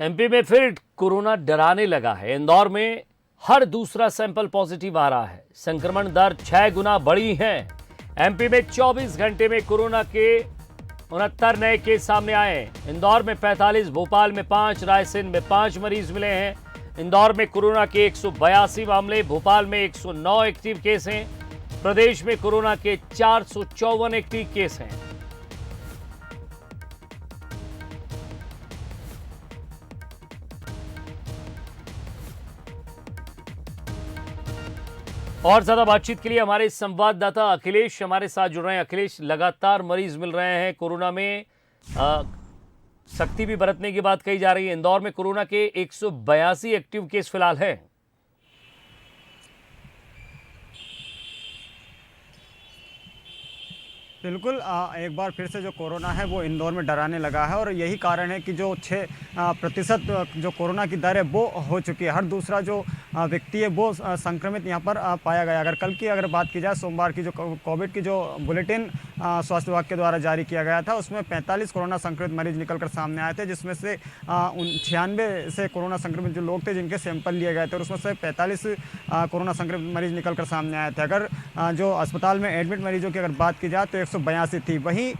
MP में फिर corona डराने लगा है। इंदौर में हर दूसरा सैंपल पॉजिटिव आ रहा है। संक्रमण दर 6 गुना बढ़ी है। एमपी में 24 घंटे में कोरोना के 69 नए केस सामने आए। इंदौर में 45, भोपाल में 5, रायसेन में 5 मरीज मिले हैं। इंदौर में कोरोना के 182 मामले, भोपाल में 109 एक्टिव केस हैं। प्रदेश में कोरोना के 454 एक्टिव केस हैं। और ज्यादा बातचीत के लिए हमारे संवाददाता अखिलेश हमारे साथ जुड़ रहे हैं। अखिलेश, लगातार मरीज मिल रहे हैं कोरोना में, सख्ती भी बरतने की बात कही जा रही है। इंदौर में कोरोना के 182 एक्टिव केस फिलहाल हैं। बिल्कुल एक बार फिर से जो कोरोना है वो इंदौर में डराने लगा है और यही कारण है कि जो 6% जो कोरोना की दर है वो हो चुकी है। हर दूसरा जो व्यक्ति है वो संक्रमित यहाँ पर पाया गया। अगर कल की बात की जाए, सोमवार की जो कोविड की जो बुलेटिन स्वास्थ्य विभाग के द्वारा जारी किया गया था, उसमें 45 कोरोना संक्रमित मरीज निकलकर सामने आए थे, जिसमें से 96 से कोरोना संक्रमित जो लोग थे जिनके सैंपल लिए गए थे और उसमें से 45 कोरोना संक्रमित मरीज निकलकर सामने आए थे। अगर जो अस्पताल में एडमिट मरीजों की अगर बात की जाए तो 182 थी। वहीं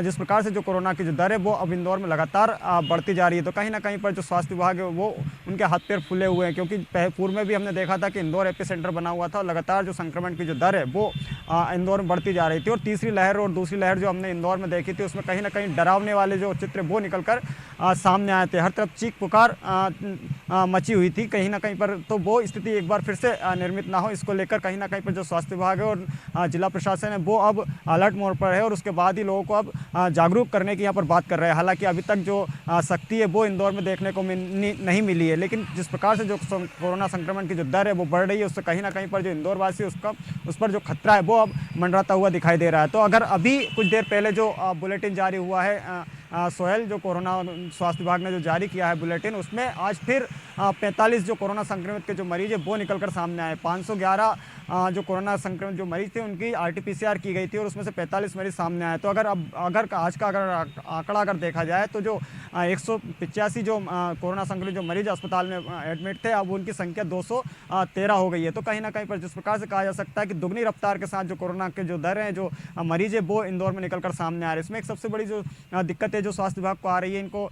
जिस प्रकार से जो कोरोना की जो दर है वो अब इंदौर में लगातार बढ़ती जा रही है, तो कहीं ना कहीं पर जो स्वास्थ्य विभाग है वो उनके हाथ पैर फूले हुए हैं, क्योंकि पूर्व में भी हमने देखा था कि इंदौर एपी सेंटर बना हुआ था और लगातार जो संक्रमण की जो दर है वो इंदौर में बढ़ती जा रही थी। और तीसरी लहर और दूसरी लहर जो हमने इंदौर में देखी थी उसमें कहीं ना कहीं डरावने वाले जो चित्र वो निकलकर सामने आए थे। हर तरफ चीख पुकार मची हुई थी कहीं ना कहीं पर, तो वो स्थिति एक बार फिर से निर्मित ना हो, इसको लेकर कहीं ना कहीं पर जो स्वास्थ्य विभाग है और जिला प्रशासन है वो अब अलर्ट मोड पर है और उसके बाद ही लोगों को अब जागरूक करने की यहाँ पर बात कर रहे हैं। हालांकि अभी तक जो सख्ती है वो इंदौर में देखने को नहीं मिली है, लेकिन जिस प्रकार से जो कोरोना संक्रमण की जो दर है वो बढ़ रही है, उससे कहीं ना कहीं पर जो इंदौर वासी उस पर जो खतरा है वो अब मंडराता हुआ दिखाई दे रहा है। तो अगर अभी कुछ देर पहले जो बुलेटिन जारी हुआ है सोहेल, जो कोरोना स्वास्थ्य विभाग ने जो जारी किया है बुलेटिन, उसमें आज फिर 45 जो कोरोना संक्रमित के जो मरीज है वो निकलकर सामने आए। 511 जो कोरोना संक्रमित जो मरीज थे उनकी RT-PCR की गई थी और उसमें से 45 मरीज सामने आए। तो अगर आज का आंकड़ा अगर देखा जाए तो जो 185 जो कोरोना संक्रमित जो मरीज अस्पताल में एडमिट थे, अब उनकी संख्या 213 हो गई है। तो कहीं ना कहीं पर जिस प्रकार से कहा जा सकता है कि दुगनी रफ्तार के साथ जो कोरोना के जो दर हैं, जो मरीज है वो इंदौर में निकलकर सामने आ रहे हैं। इसमें एक सबसे बड़ी जो दिक्कत है जो स्वास्थ्य विभाग को आ रही है, इनको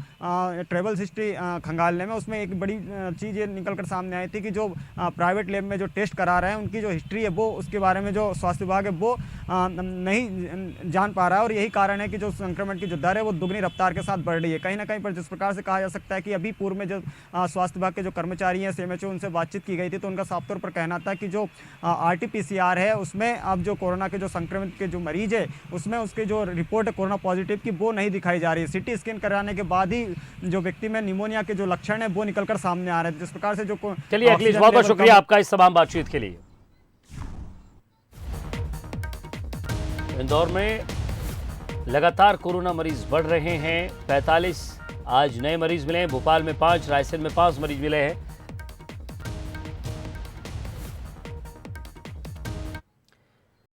ट्रेवल हिस्ट्री खंगालने में, उसमें एक बड़ी चीज़ ये निकलकर सामने आई थी कि जो प्राइवेट लैब में जो टेस्ट करा रहे हैं उनकी जो हिस्ट्री है वो, उसके बारे में जो स्वास्थ्य विभाग है वो नहीं जान पा रहा है और यही कारण है कि जो संक्रमण की जो दर है वो दुगनी रफ्तार के साथ बढ़ रही है। कहीं ना कहीं पर जिस प्रकार से कहा जा सकता है कि अभी पूर्व में जो स्वास्थ्य विभाग के जो कर्मचारी हैं CMHO, उनसे बातचीत की गई थी तो उनका साफ तौर पर कहना था कि जो RT-PCR है उसमें अब जो कोरोना के जो संक्रमित के जो मरीज है उसमें उसकी जो रिपोर्ट है कोरोना पॉजिटिव की वो नहीं दिखाई जा रही है। CT स्कैन कराने के बाद ही जो व्यक्ति में निमोनिया के जो लक्षण है वो निकलकर सामने आ रहे हैं। जिस प्रकार से जो चलिए अखिलेश, बहुत बहुत शुक्रिया आपका इस तमाम बातचीत के लिए। इंदौर में लगातार कोरोना मरीज बढ़ रहे हैं। 45 आज नए मरीज मिले हैं। भोपाल में 5, रायसेन में 5 मरीज मिले हैं।